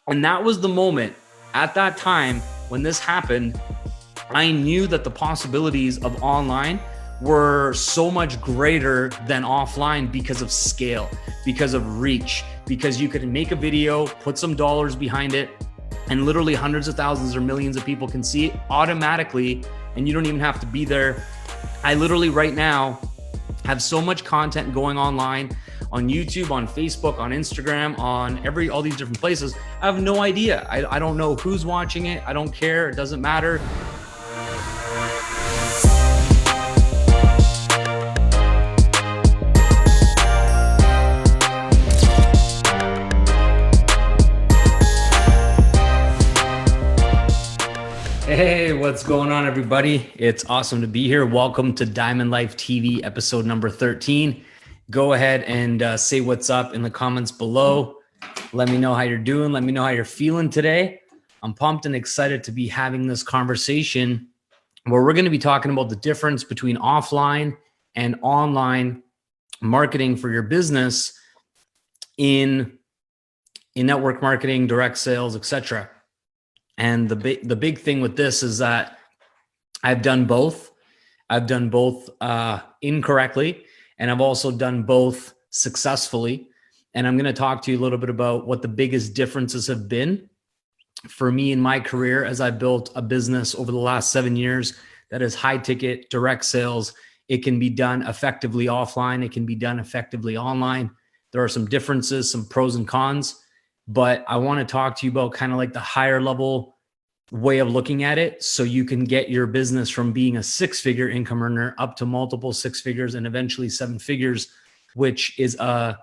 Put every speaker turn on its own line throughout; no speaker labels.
And that was the moment at that time when this happened. I knew that the possibilities of online were so much greater than offline because of scale, because of reach, because you could make a video, put some dollars behind it, and literally hundreds of thousands or millions of people can see it automatically, and you don't even have to be there. I literally right now have so much content going online on YouTube, on Facebook, on Instagram, on all these different places. I have no idea. I don't know who's watching it. I don't care. It doesn't matter. Hey, what's going on, everybody? It's awesome to be here. Welcome to Diamond Life TV, episode number 13. Go ahead and say what's up in the comments below. Let me know how you're doing. Let me know how you're feeling today. I'm pumped and excited to be having this conversation where we're going to be talking about the difference between offline and online marketing for your business in network marketing, direct sales, etc. And the big thing with this is that I've done both. I've done both incorrectly, and I've also done both successfully. And I'm going to talk to you a little bit about what the biggest differences have been for me in my career as I built a business over the last 7 years that is high ticket direct sales. It can be done effectively offline. It can be done effectively online. There are some differences, some pros and cons, but I want to talk to you about kind of like the higher level way of looking at it, so you can get your business from being a six-figure income earner up to multiple six figures and eventually seven figures, which is a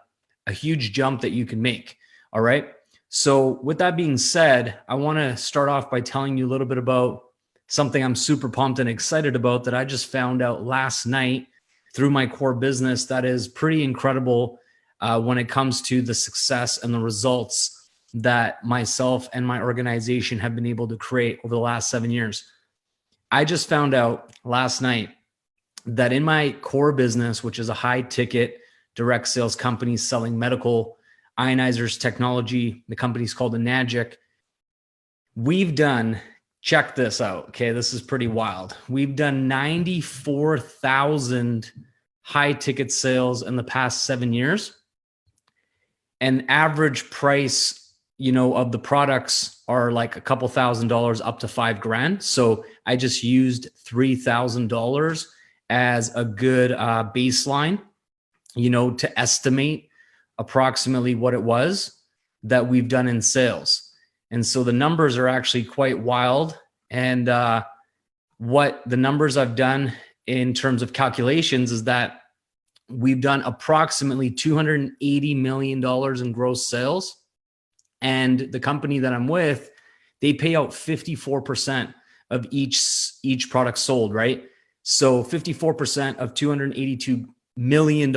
huge jump that you can make. All right. So with that being said, I want to start off by telling you a little bit about something I'm super pumped and excited about that I just found out last night through my core business that is pretty incredible when it comes to the success and the results that myself and my organization have been able to create over the last 7 years. I just found out last night that in my core business, which is a high ticket direct sales company selling medical ionizers technology, the company's called Enagic, we've done, check this out, okay, this is pretty wild. We've done 94,000 high ticket sales in the past 7 years. And average price, of the products are like a couple $1,000s up to $5,000. So I just used $3,000 as a good baseline, to estimate approximately what it was that we've done in sales. And so the numbers are actually quite wild. And what the numbers I've done in terms of calculations is that we've done approximately $280 million in gross sales. And the company that I'm with, they pay out 54% of each product sold, right? So 54% of $282 million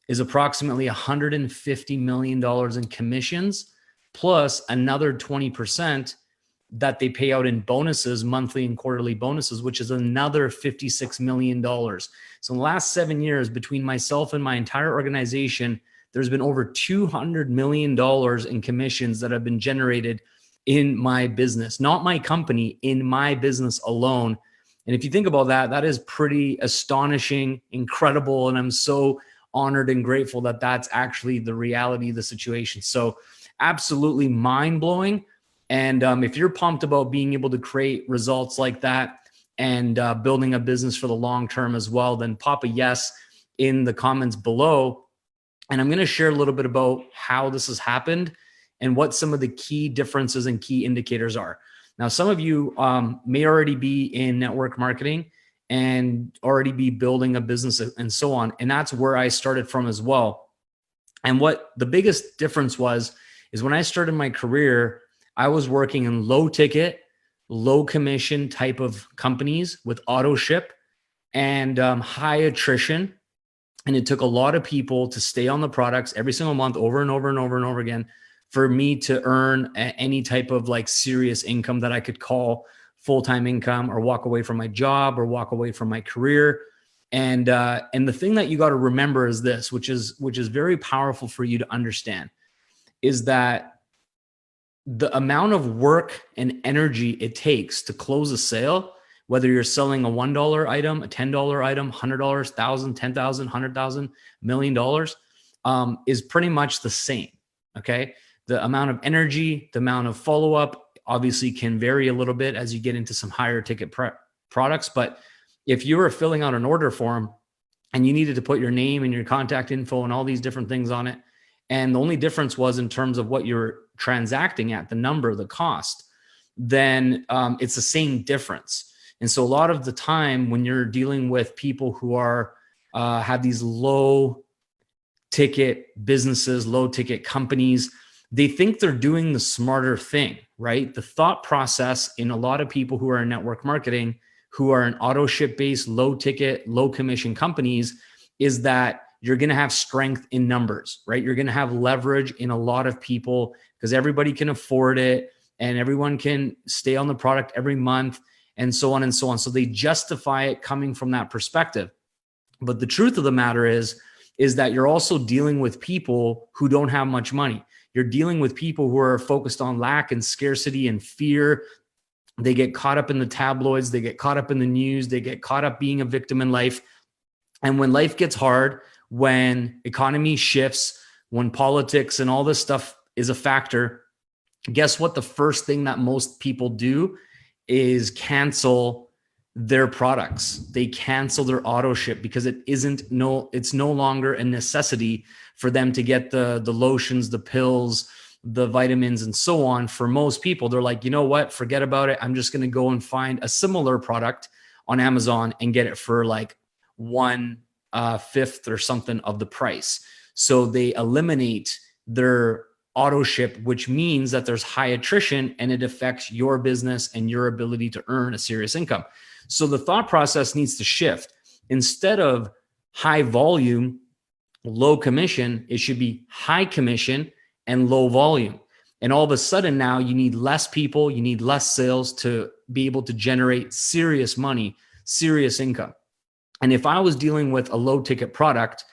is approximately $150 million in commissions, plus another 20% that they pay out in bonuses, monthly and quarterly bonuses, which is another $56 million. So in the last 7 years, between myself and my entire organization, there's been over $200 million in commissions that have been generated in my business, not my company, in my business alone. And if you think about that, that is pretty astonishing, incredible. And I'm so honored and grateful that that's actually the reality of the situation. So absolutely mind blowing. And if you're pumped about being able to create results like that and building a business for the long term as well, then pop a yes in the comments below. And I'm going to share a little bit about how this has happened and what some of the key differences and key indicators are. Now, some of you may already be in network marketing and already be building a business and so on. And that's where I started from as well. And what the biggest difference is when I started my career, I was working in low ticket, low commission type of companies with auto ship and high attrition. And it took a lot of people to stay on the products every single month over and over and over and over again for me to earn any type of like serious income that I could call full-time income, or walk away from my job or walk away from my career. And the thing that you got to remember is this, which is very powerful for you to understand, is that the amount of work and energy it takes to close a sale, whether you're selling a $1 item, a $10 item, $100, 1,000, 10,000, 100,000, $1 million, is pretty much the same. Okay. The amount of energy, the amount of follow-up obviously can vary a little bit as you get into some higher ticket products. But if you were filling out an order form and you needed to put your name and your contact info and all these different things on it, and the only difference was in terms of what you're transacting at, the number, the cost, then it's the same difference. And so a lot of the time when you're dealing with people who are have these low ticket businesses, low ticket companies, they think they're doing the smarter thing, right? The thought process in a lot of people who are in network marketing, who are in auto ship based, low ticket, low commission companies, is that you're going to have strength in numbers, right? You're going to have leverage in a lot of people because everybody can afford it and everyone can stay on the product every month and so on and so on. So they justify it coming from that perspective. But the truth of the matter is that you're also dealing with people who don't have much money. You're dealing with people who are focused on lack and scarcity and fear. They get caught up in the tabloids. They get caught up in the news. They get caught up being a victim in life. And when life gets hard, when economy shifts, when politics and all this stuff is a factor, guess what? The first thing that most people do is cancel their products. They cancel their auto ship because it's no longer a necessity for them to get the lotions, the pills, the vitamins, and so on. For most people, they're like, you know what? Forget about it. I'm just going to go and find a similar product on Amazon and get it for like 1/5 or something of the price. So they eliminate their auto ship, which means that there's high attrition and it affects your business and your ability to earn a serious income. So the thought process needs to shift. Instead of high volume, low commission, it should be high commission and low volume. And all of a sudden now you need less people, you need less sales to be able to generate serious money, serious income. And if I was dealing with a low ticket product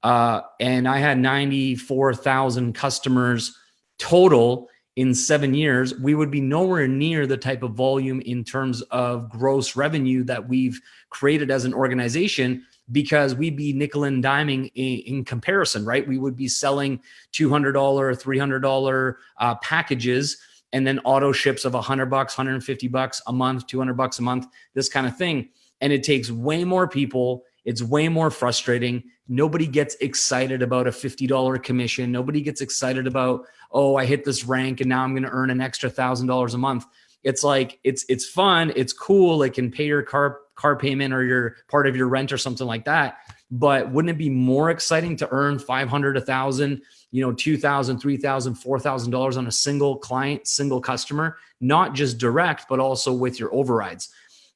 and I had 94,000 customers total in 7 years, we would be nowhere near the type of volume in terms of gross revenue that we've created as an organization, because we'd be nickel and diming in comparison, right? We would be selling $200, $300 packages, and then auto ships of $100, $150 a month, $200 a month, this kind of thing. And it takes way more people. It's way more frustrating. Nobody gets excited about a $50 commission. Nobody gets excited about, oh, I hit this rank and now I'm going to earn an extra $1,000 a month. It's like, it's fun. It's cool. It can pay your car payment or your part of your rent or something like that. But wouldn't it be more exciting to earn $500, $1,000, $2,000, $3,000, $4,000 on a single client, single customer, not just direct, but also with your overrides?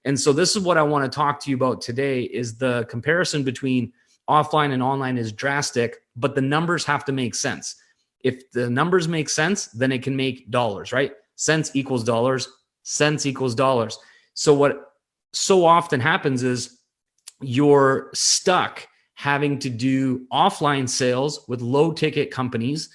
And so this is what I want to talk to you about today, is the comparison between offline and online is drastic, but the numbers have to make sense. If the numbers make sense, then it can make dollars, right? Cents equals dollars, cents equals dollars. So what so often happens is you're stuck having to do offline sales with low ticket companies,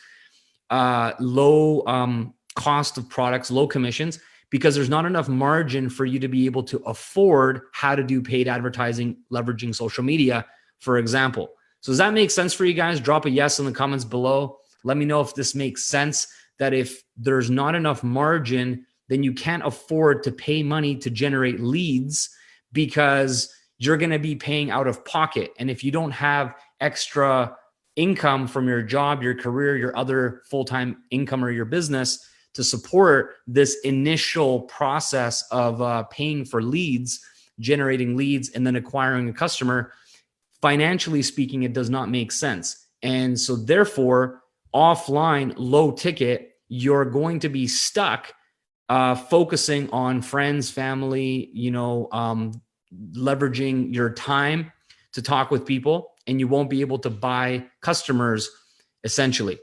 low cost of products, low commissions, because there's not enough margin for you to be able to afford how to do paid advertising, leveraging social media, for example. So does that make sense for you guys? Drop a yes in the comments below. Let me know if this makes sense, that if there's not enough margin, then you can't afford to pay money to generate leads because you're going to be paying out of pocket. And if you don't have extra income from your job, your career, your other full-time income or your business to support this initial process of paying for leads, generating leads, and then acquiring a customer, financially speaking, it does not make sense. And so therefore, offline, low ticket, you're going to be stuck focusing on friends, family, leveraging your time to talk with people, and you won't be able to buy customers essentially.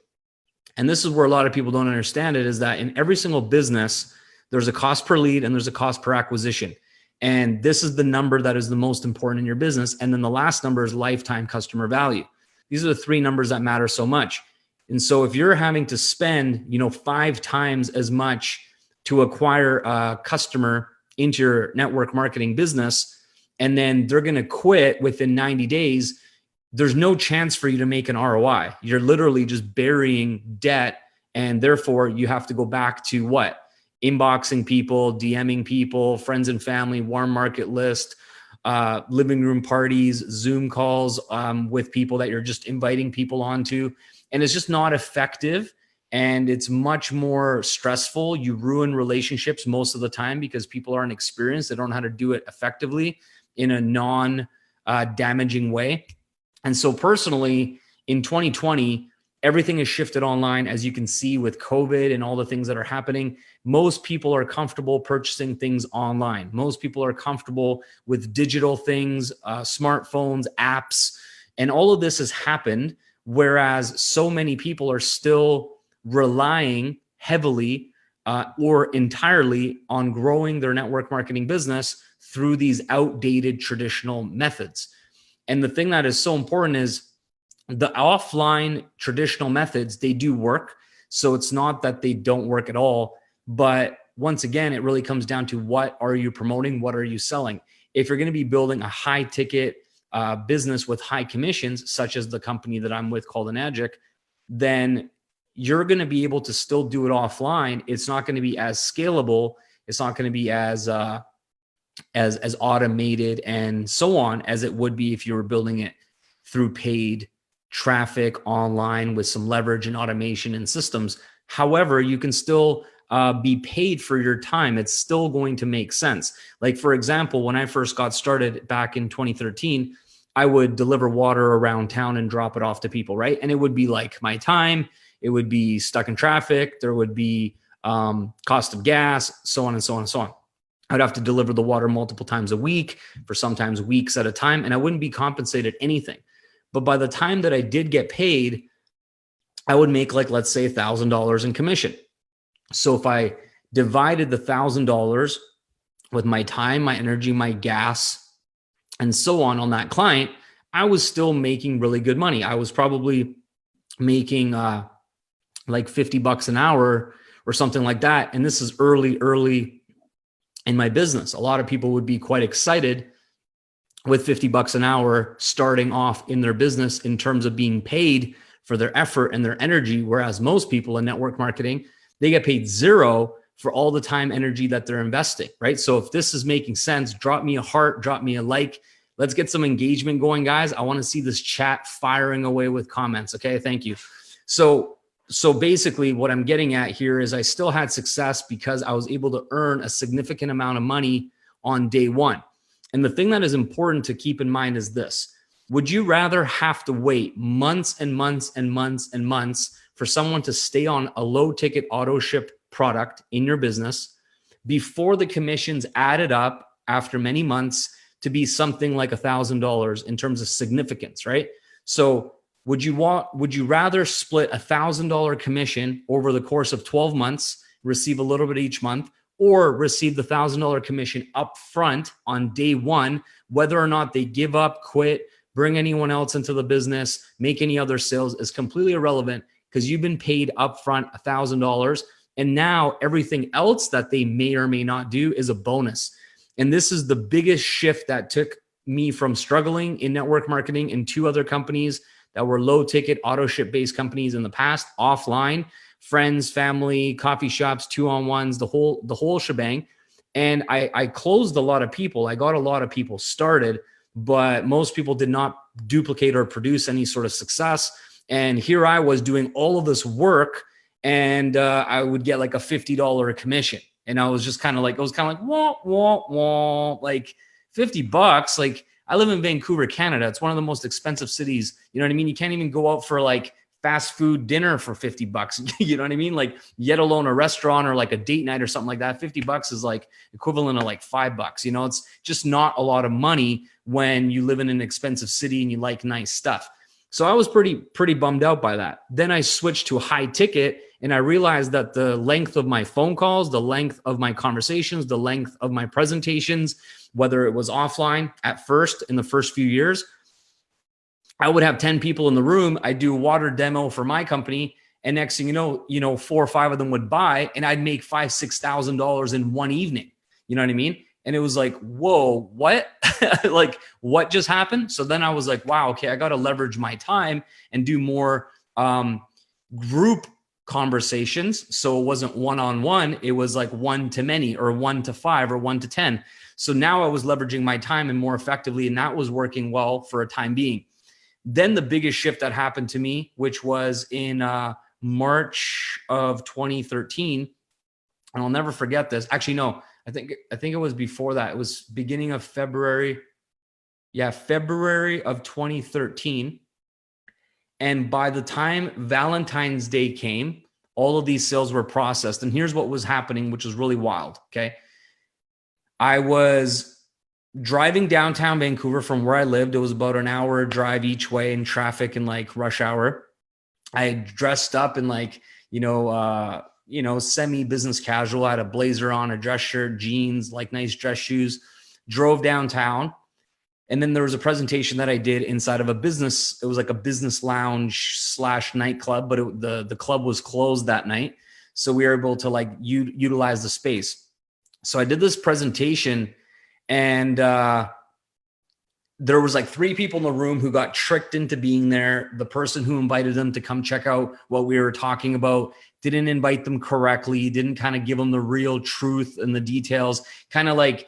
And this is where a lot of people don't understand it, is that in every single business, there's a cost per lead and there's a cost per acquisition. And this is the number that is the most important in your business. And then the last number is lifetime customer value. These are the three numbers that matter so much. And so if you're having to spend, 5 times as much to acquire a customer into your network marketing business, and then they're going to quit within 90 days, there's no chance for you to make an ROI. You're literally just burying debt. And therefore you have to go back to what? Inboxing people, DMing people, friends and family, warm market list, living room parties, Zoom calls with people that you're just inviting people onto. And it's just not effective. And it's much more stressful. You ruin relationships most of the time because people aren't experienced. They don't know how to do it effectively in a non-damaging way. And so personally, in 2020, everything has shifted online, as you can see with COVID and all the things that are happening. Most people are comfortable purchasing things online. Most people are comfortable with digital things, smartphones, apps, and all of this has happened. Whereas so many people are still relying heavily or entirely on growing their network marketing business through these outdated traditional methods. And the thing that is so important is the offline traditional methods, they do work. So it's not that they don't work at all. But once again, it really comes down to what are you promoting? What are you selling? If you're going to be building a high ticket business with high commissions, such as the company that I'm with called Enagic, then you're going to be able to still do it offline. It's not going to be as scalable. It's not going to be as automated and so on as it would be if you were building it through paid traffic online with some leverage and automation and systems. However, you can still be paid for your time. It's still going to make sense. Like, for example, when I first got started back in 2013, I would deliver water around town and drop it off to people, right? And it would be like my time. It would be stuck in traffic. There would be cost of gas, so on and so on and so on. I'd have to deliver the water multiple times a week for sometimes weeks at a time, and I wouldn't be compensated anything. But by the time that I did get paid, I would make like, let's say $1,000 in commission. So if I divided the $1,000 with my time, my energy, my gas, and so on that client, I was still making really good money. I was probably making like $50 an hour or something like that. And this is early in my business. A lot of people would be quite excited with $50 an hour starting off in their business in terms of being paid for their effort and their energy. Whereas most people in network marketing, they get paid zero for all the time, energy that they're investing, right? So if this is making sense, drop me a heart, drop me a like. Let's get some engagement going, guys. I want to see this chat firing away with comments. Okay, thank you. So basically what I'm getting at here is I still had success because I was able to earn a significant amount of money on day one. And the thing that is important to keep in mind is this. Would you rather have to wait months and months and months and months for someone to stay on a low ticket auto ship product in your business before the commissions added up after many months to be something like $1,000 in terms of significance, right? So would you rather split $1,000 commission over the course of 12 months, receive a little bit each month, or receive the $1,000 commission up front on day one, whether or not they give up, quit, bring anyone else into the business, make any other sales is completely irrelevant because you've been paid upfront $1,000. And now everything else that they may or may not do is a bonus. And this is the biggest shift that took me from struggling in network marketing in 2 other companies that were low ticket auto ship based companies in the past, offline, friends, family, coffee shops, 2-on-1s, the whole shebang. And I closed a lot of people. I got a lot of people started, but most people did not duplicate or produce any sort of success. And here I was doing all of this work, and I would get like a $50 commission. And I was just kind of like, wah, wah, wah, like $50. Like, I live in Vancouver, Canada. It's one of the most expensive cities. You know what I mean? You can't even go out for like fast food dinner for $50. You know what I mean? Like, yet alone a restaurant or like a date night or something like that. $50 is like equivalent of like $5. You know, it's just not a lot of money when you live in an expensive city and you like nice stuff. So I was pretty bummed out by that. Then I switched to a high ticket, and I realized that the length of my phone calls, the length of my conversations, the length of my presentations, whether it was offline at first in the first few years, I would have 10 people in the room. I'd do a water demo for my company. And next thing you know, 4 or 5 of them would buy, and I'd make $5,000, $6,000 in one evening. You know what I mean? And it was like, whoa, what? Like, what just happened? So then I was like, wow, okay, I got to leverage my time and do more group conversations. So it wasn't one-on-one, it was like one to many, or 1 to 5, or 1 to 10. So now I was leveraging my time and more effectively, and that was working well for a time being. Then the biggest shift that happened to me, which was in March of 2013, and I'll never forget this. Actually, no, I think it was before that. It was beginning of February. Yeah, February of 2013. And by the time Valentine's Day came, all of these sales were processed. And here's what was happening, which was really wild. Okay. I was driving downtown Vancouver from where I lived. It was about an hour drive each way in traffic and like rush hour. I dressed up in like, semi business casual. I had a blazer on, a dress shirt, jeans, like nice dress shoes, drove downtown. And then there was a presentation that I did inside of a business. It was like a business lounge / nightclub, but the club was closed that night. So we were able to like utilize the space. So I did this presentation, and there was like 3 people in the room who got tricked into being there. The person who invited them to come check out what we were talking about didn't invite them correctly, didn't kind of give them the real truth and the details, kind of like,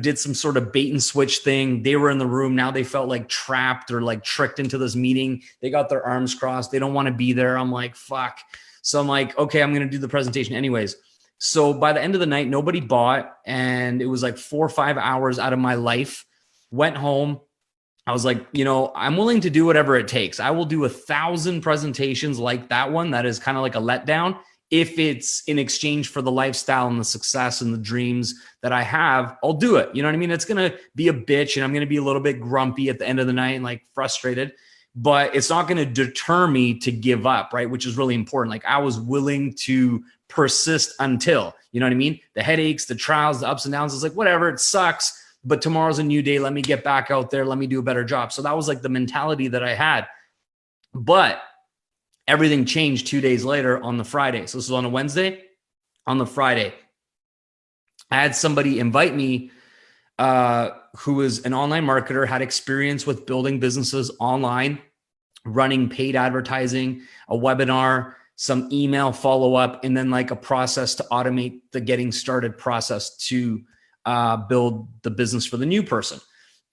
did some sort of bait and switch thing. They were in the room. Now they felt like trapped or like tricked into this meeting. They got their arms crossed. They don't want to be there. I'm like, fuck. So I'm like, okay, I'm going to do the presentation anyways. So by the end of the night, nobody bought. And it was like 4 or 5 hours out of my life. Went home. I was like, I'm willing to do whatever it takes. I will do 1,000 presentations like that one. That is kind of like a letdown. If it's in exchange for the lifestyle and the success and the dreams that I have, I'll do it. You know what I mean? It's going to be a bitch, and I'm going to be a little bit grumpy at the end of the night and like frustrated, but it's not going to deter me to give up, right? Which is really important. Like I was willing to persist until, you know what I mean? The headaches, the trials, the ups and downs. It's like, whatever, it sucks, but tomorrow's a new day. Let me get back out there. Let me do a better job. So that was like the mentality that I had. But everything changed 2 days later on the Friday. So this was on a Wednesday. On the Friday, I had somebody invite me who was an online marketer, had experience with building businesses online, running paid advertising, a webinar, some email follow-up, and then like a process to automate the getting started process to build the business for the new person.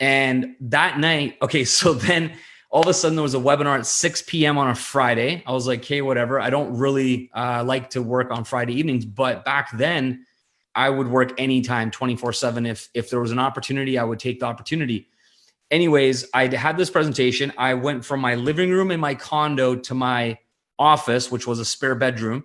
And that night, okay, so then all of a sudden there was a webinar at 6 p.m. on a Friday. I was like, hey, whatever. I don't really like to work on Friday evenings, but back then I would work anytime 24/7. If there was an opportunity, I would take the opportunity. Anyways, I had this presentation. I went from my living room in my condo to my office, which was a spare bedroom.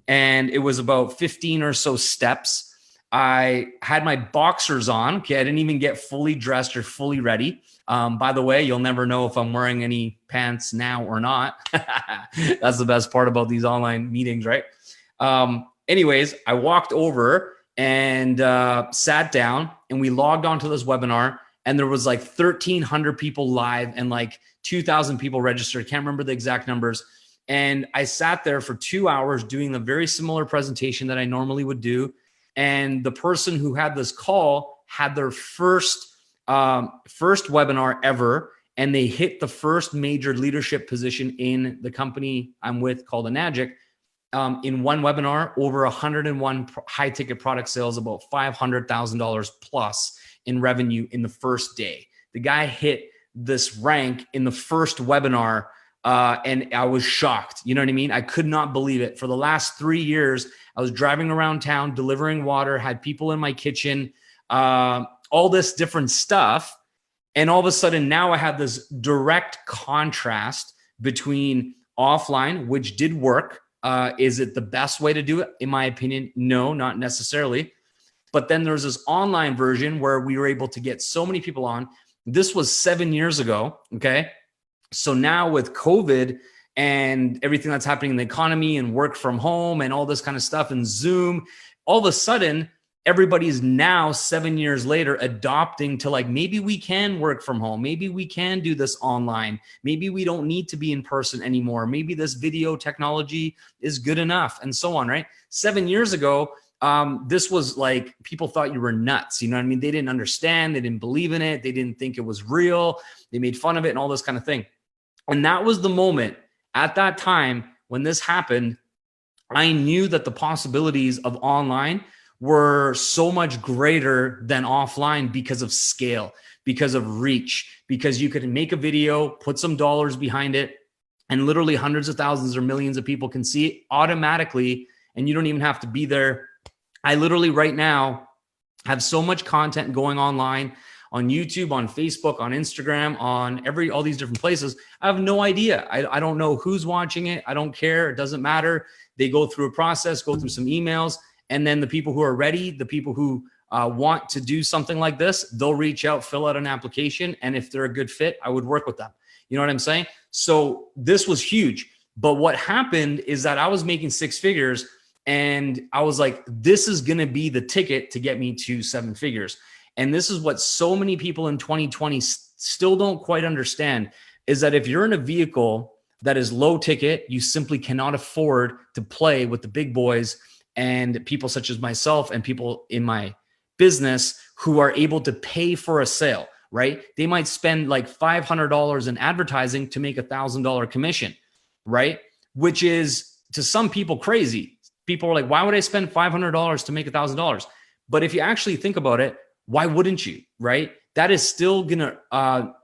And it was about 15 or so steps. I had my boxers on. Okay, I didn't even get fully dressed or fully ready. By the way, you'll never know if I'm wearing any pants now or not. That's the best part about these online meetings, right? Anyways, I walked over and sat down, and we logged onto this webinar, and there was like 1,300 people live and like 2,000 people registered. Can't remember the exact numbers. And I sat there for 2 hours doing the very similar presentation that I normally would do. And the person who had this call had their first webinar ever, and they hit the first major leadership position in the company I'm with called Anagic. In one webinar, over 101 high ticket product sales, about $500,000 plus in revenue in the first day. The guy hit this rank in the first webinar. And I was shocked. You know what I mean? I could not believe it. For the last 3 years, I was driving around town, delivering water, had people in my kitchen, all this different stuff. And all of a sudden now I have this direct contrast between offline, which did work. Is it the best way to do it? In my opinion, no, not necessarily. But then there's this online version where we were able to get so many people on. This was 7 years ago. Okay. So now with COVID and everything that's happening in the economy and work from home and all this kind of stuff and Zoom, all of a sudden everybody's now 7 years later adopting to like, maybe we can work from home. Maybe we can do this online. Maybe we don't need to be in person anymore. Maybe this video technology is good enough and so on, right? 7 years ago, this was like, people thought you were nuts. You know what I mean? They didn't understand. They didn't believe in it. They didn't think it was real. They made fun of it and all this kind of thing. And that was the moment at that time when this happened. I knew that the possibilities of online were so much greater than offline because of scale, because of reach, because you could make a video, put some dollars behind it, and literally hundreds of thousands or millions of people can see it automatically, and you don't even have to be there. I literally right now have so much content going online on YouTube, on Facebook, on Instagram, on all these different places. I have no idea. I don't know who's watching it. I don't care. It doesn't matter. They go through a process, go through some emails, and then the people who are ready, the people who want to do something like this, they'll reach out, fill out an application. And if they're a good fit, I would work with them. You know what I'm saying? So this was huge. But what happened is that I was making six figures and I was like, this is going to be the ticket to get me to seven figures. And this is what so many people in 2020 still don't quite understand, is that if you're in a vehicle that is low ticket, you simply cannot afford to play with the big boys and people such as myself and people in my business who are able to pay for a sale, right? They might spend like $500 in advertising to make $1,000 commission, right? Which is to some people crazy. People are like, why would I spend $500 to make $1,000? But if you actually think about it, why wouldn't you, right? That is still gonna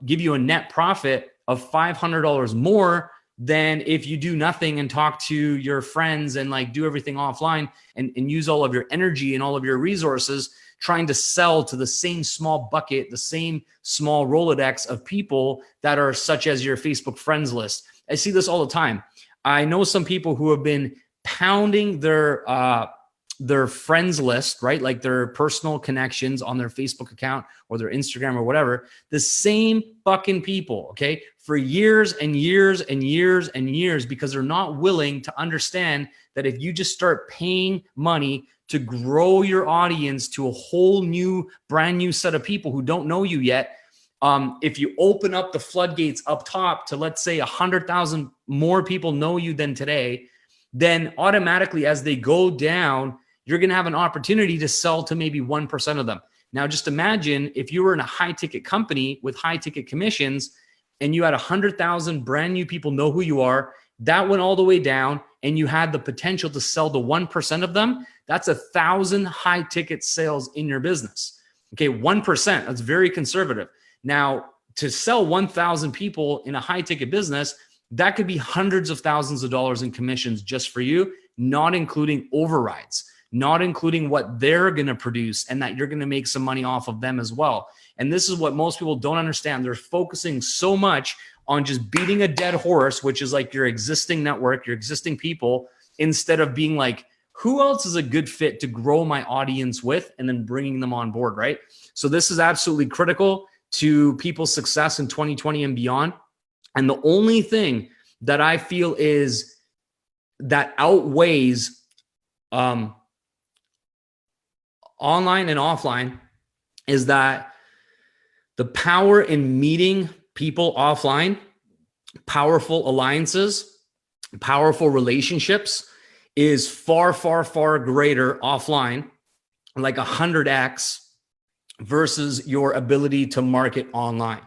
give you a net profit of $500 more than if you do nothing and talk to your friends and like do everything offline and use all of your energy and all of your resources trying to sell to the same small bucket, the same small Rolodex of people that are such as your Facebook friends list. I see this all the time. I know some people who have been pounding their friends list, right? Like their personal connections on their Facebook account or their Instagram or whatever, the same fucking people, okay, for years and years and years and years, because they're not willing to understand that if you just start paying money to grow your audience to a whole new, brand new set of people who don't know you yet, if you open up the floodgates up top to, let's say, 100,000 more people know you than today, then automatically as they go down, you're going to have an opportunity to sell to maybe 1% of them. Now, just imagine if you were in a high ticket company with high ticket commissions and you had 100,000 brand new people know who you are, that went all the way down and you had the potential to sell to 1% of them. That's 1,000 high ticket sales in your business. Okay, 1%, that's very conservative. Now, to sell 1,000 people in a high ticket business, that could be hundreds of thousands of dollars in commissions just for you, not including overrides, not including what they're going to produce and that you're going to make some money off of them as well. And this is what most people don't understand. They're focusing so much on just beating a dead horse, which is like your existing network, your existing people, instead of being like, who else is a good fit to grow my audience with and then bringing them on board, right? So this is absolutely critical to people's success in 2020 and beyond. And the only thing that I feel is that outweighs online and offline is that the power in meeting people offline, powerful alliances, powerful relationships is far, far, far greater offline, like 100x versus your ability to market online.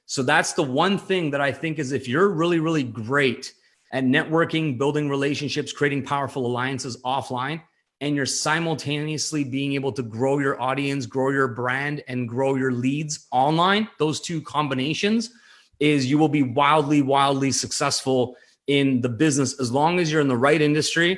So that's the one thing that I think is, if you're really, really great at networking, building relationships, creating powerful alliances offline, and you're simultaneously being able to grow your audience, grow your brand, and grow your leads online, those two combinations is you will be wildly, wildly successful in the business as long as you're in the right industry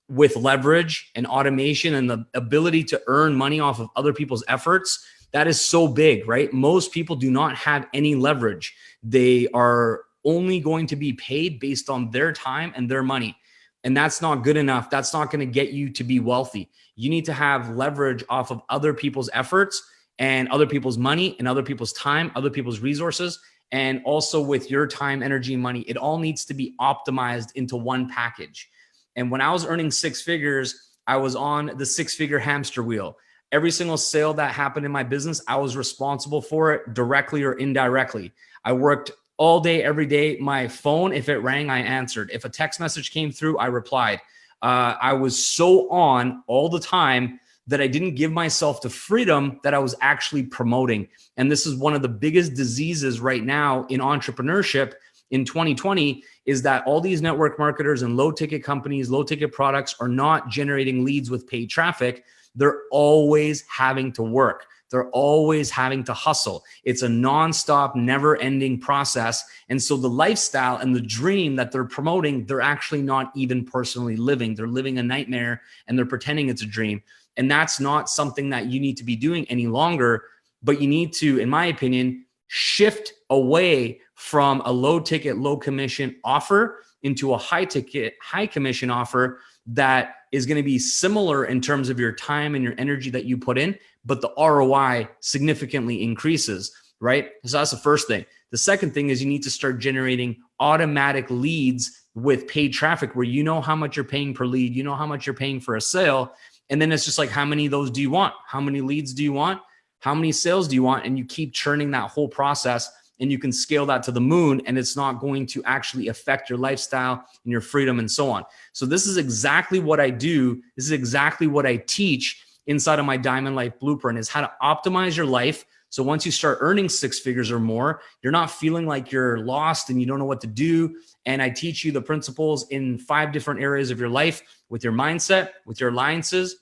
with leverage and automation and the ability to earn money off of other people's efforts. That is so big, right? Most people do not have any leverage. They are only going to be paid based on their time and their money. And that's not good enough. That's not going to get you to be wealthy. You need to have leverage off of other people's efforts and other people's money and other people's time, other people's resources, and also with your time, energy, and money. It all needs to be optimized into one package. And when I was earning six figures, I was on the six-figure hamster wheel. Every single sale that happened in my business, I was responsible for it directly or indirectly. I worked all day, every day. My phone, if it rang, I answered. If a text message came through, I replied. I was so on all the time that I didn't give myself the freedom that I was actually promoting. And this is one of the biggest diseases right now in entrepreneurship in 2020, is that all these network marketers and low ticket companies, low ticket products are not generating leads with paid traffic. They're always having to work. They're always having to hustle. It's a nonstop, never ending process. And so the lifestyle and the dream that they're promoting, they're actually not even personally living. They're living a nightmare and they're pretending it's a dream. And that's not something that you need to be doing any longer, but you need to, in my opinion, shift away from a low ticket, low commission offer into a high ticket, high commission offer that is going to be similar in terms of your time and your energy that you put in, but the ROI significantly increases, right? So that's the first thing. The second thing is you need to start generating automatic leads with paid traffic where you know how much you're paying per lead, you know how much you're paying for a sale. And then it's just like, how many of those do you want? How many leads do you want? How many sales do you want? And you keep churning that whole process, and you can scale that to the moon, and it's not going to actually affect your lifestyle and your freedom and so on. So this is exactly what I do. This is exactly what I teach inside of my Diamond Life Blueprint, is how to optimize your life. So once you start earning 6 figures or more, you're not feeling like you're lost and you don't know what to do. And I teach you the principles in 5 different areas of your life, with your mindset, with your alliances,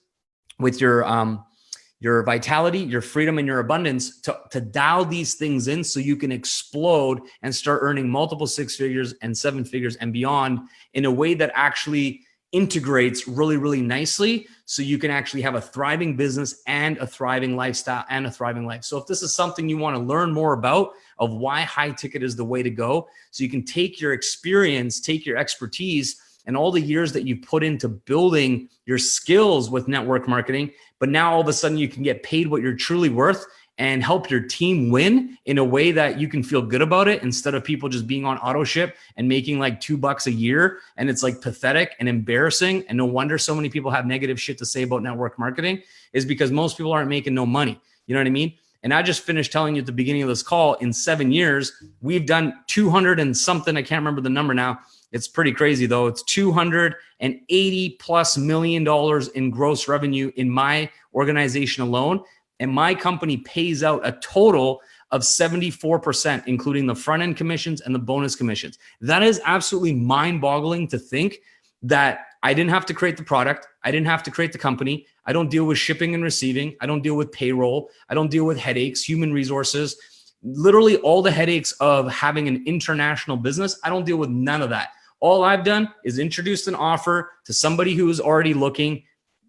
with your vitality, your freedom, and your abundance, to dial these things in so you can explode and start earning multiple 6 figures and 7 figures and beyond in a way that actually integrates really, really nicely, so you can actually have a thriving business and a thriving lifestyle and a thriving life. So if this is something you want to learn more about, of why high ticket is the way to go, so you can take your experience, take your expertise, and all the years that you've put into building your skills with network marketing, but now all of a sudden you can get paid what you're truly worth and help your team win in a way that you can feel good about it, instead of people just being on auto ship and making like $2 a year. And it's like pathetic and embarrassing. And no wonder so many people have negative shit to say about network marketing, is because most people aren't making no money. You know what I mean? And I just finished telling you at the beginning of this call, in 7 years, we've done 200 and something. I can't remember the number now. It's pretty crazy though. It's $280+ million in gross revenue in my organization alone. And my company pays out a total of 74%, including the front end commissions and the bonus commissions. That is absolutely mind boggling to think that I didn't have to create the product. I didn't have to create the company. I don't deal with shipping and receiving. I don't deal with payroll. I don't deal with headaches, human resources, literally all the headaches of having an international business. I don't deal with none of that. All I've done is introduced an offer to somebody who is already looking,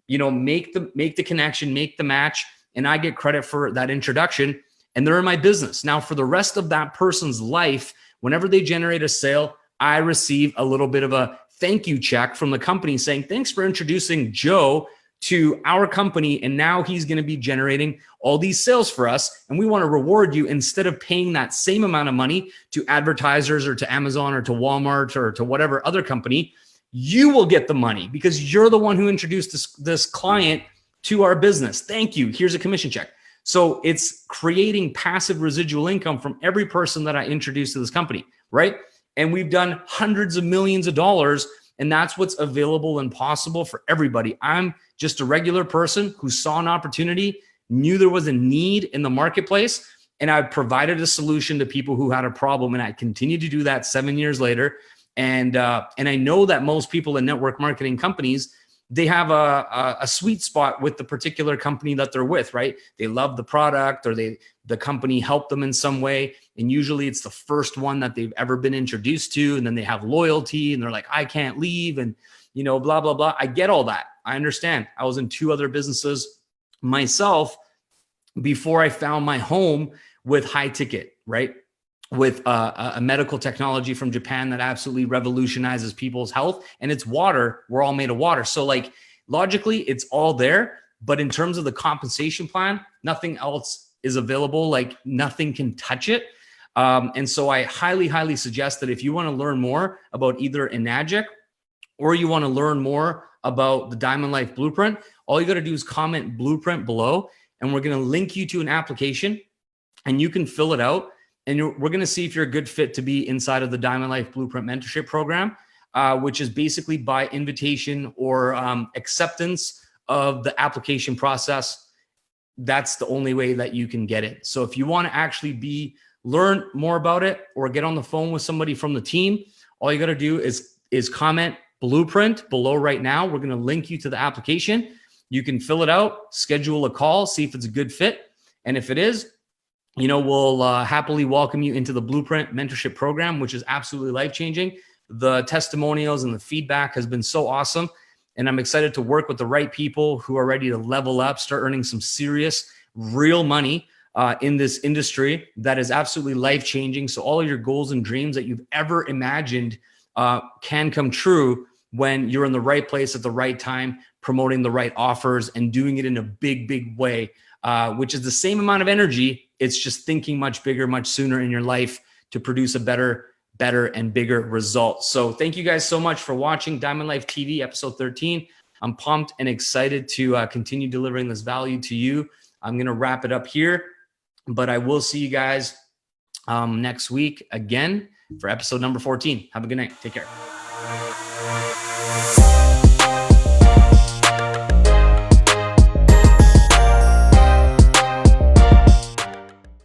make the connection, make the match, and I get credit for that introduction, and they're in my business. Now, for the rest of that person's life, whenever they generate a sale, I receive a little bit of a thank you check from the company saying, thanks for introducing Joe to our company, and now he's going to be generating all these sales for us, and we want to reward you. Instead of paying that same amount of money to advertisers or to Amazon or to Walmart or to whatever other company, you will get the money because you're the one who introduced this client to our business. Thank you. Here's a commission check. So it's creating passive residual income from every person that I introduced to this company, right? And we've done hundreds of millions of dollars, and that's what's available and possible for everybody. I'm just a regular person who saw an opportunity, knew there was a need in the marketplace, and I provided a solution to people who had a problem, and I continue to do that 7 years later. And I know that most people in network marketing companies, they have a sweet spot with the particular company that they're with, right? They love the product, or the company helped them in some way. And usually it's the first one that they've ever been introduced to. And then they have loyalty and they're like, I can't leave. And, blah, blah, blah. I get all that. I understand. I was in 2 other businesses myself before I found my home with high ticket, right? With a medical technology from Japan that absolutely revolutionizes people's health. And it's water. We're all made of water. So like logically, it's all there. But in terms of the compensation plan, nothing else is available. Like nothing can touch it. And so I highly, highly suggest that if you want to learn more about either Enagic, or you want to learn more about the Diamond Life Blueprint, all you got to do is comment blueprint below, and we're going to link you to an application and you can fill it out. And we're going to see if you're a good fit to be inside of the Diamond Life Blueprint Mentorship Program, which is basically by invitation or acceptance of the application process. That's the only way that you can get it. So if you want to actually learn more about it or get on the phone with somebody from the team, all you got to do is comment blueprint below right now. We're going to link you to the application. You can fill it out, schedule a call, see if it's a good fit. And if it is, we'll happily welcome you into the Blueprint Mentorship Program, which is absolutely life-changing. The testimonials and the feedback has been so awesome. And I'm excited to work with the right people who are ready to level up, start earning some serious, real money in this industry that is absolutely life-changing. So all of your goals and dreams that you've ever imagined can come true when you're in the right place at the right time, promoting the right offers and doing it in a big, big way, which is the same amount of energy. It's just thinking much bigger, much sooner in your life to produce a better and bigger result. So thank you guys so much for watching Diamond Life TV episode 13. I'm pumped and excited to continue delivering this value to you. I'm going to wrap it up here, but I will see you guys next week again for episode number 14. Have a good night. Take care.